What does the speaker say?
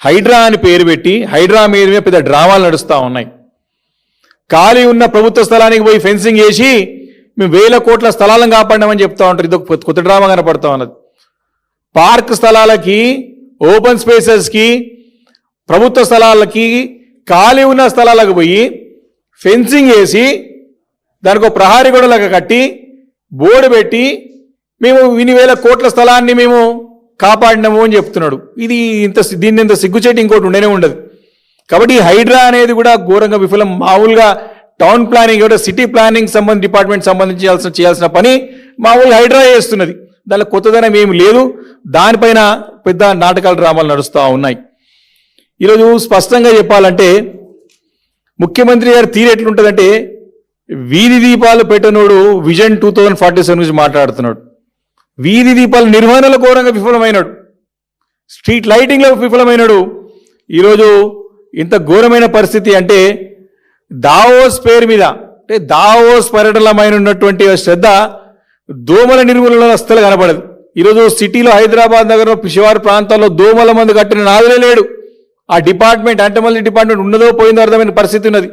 హైడ్రా అని పేరు పెట్టి హైడ్రా మీద పెద్ద డ్రామాలు నడుస్తూ ఉన్నాయి. ఖాళీ ఉన్న ప్రభుత్వ స్థలానికి పోయి ఫెన్సింగ్ వేసి మేము 1000 కోట్ల స్థలాలను కాపాడినామని చెప్తా ఉంటారు. ఇది ఒక కొత్త డ్రామా కనపడతా ఉన్నది. పార్క్ స్థలాలకి, ఓపెన్ స్పేసెస్కి, ప్రభుత్వ స్థలాలకి, ఖాళీ ఉన్న స్థలాలకు పోయి ఫెన్సింగ్ వేసి దానికి ఒక ప్రహారీ గోడలాగా కట్టి బోర్డు పెట్టి మేము 1000 కోట్ల స్థలాన్ని మేము కాపాడినాము అని చెప్తున్నాడు. ఇది దీన్ని ఇంత సిగ్గుచేటి ఇంకోటి ఉండనే ఉండదు. కాబట్టి హైడ్రా అనేది కూడా ఘోరంగా విఫలం. మామూలుగా town planning city planning department సంబంధించి చేయాల్సిన పని మామూలుగా హైడ్రా చేస్తున్నది. దానిలో కొత్తదనం ఏమి లేదు. దానిపైన పెద్ద నాటకాల డ్రామాలు నడుస్తూ ఉన్నాయి. ఈరోజు స్పష్టంగా చెప్పాలంటే ముఖ్యమంత్రి గారి తీరు ఎట్లుంటుందంటే వీధి దీపాలు పెట్టనోడు విజన్ 2047 గురించి మాట్లాడుతున్నాడు. వీధి దీపాల నిర్వహణలో ఘోరంగా విఫలమైనాడు. స్ట్రీట్ లైటింగ్లో విఫలమైనాడు. ఈరోజు ఇంత ఘోరమైన పరిస్థితి అంటే దావోస్ పేరు మీద అంటే దావోస్ పర్యటనమైన ఉన్నటువంటి శ్రద్ధ దోమల నిర్మూలనలో అస్సలు కనపడదు. ఈరోజు సిటీలో హైదరాబాద్ నగరంలో శివారు ప్రాంతాల్లో దోమల మందు కట్టిన నాదులే లేడు. ఆ డిపార్ట్మెంట్ అంటే మళ్ళీ డిపార్ట్మెంట్ ఉన్నదో పోయిందో అర్థమైన పరిస్థితి ఉన్నది.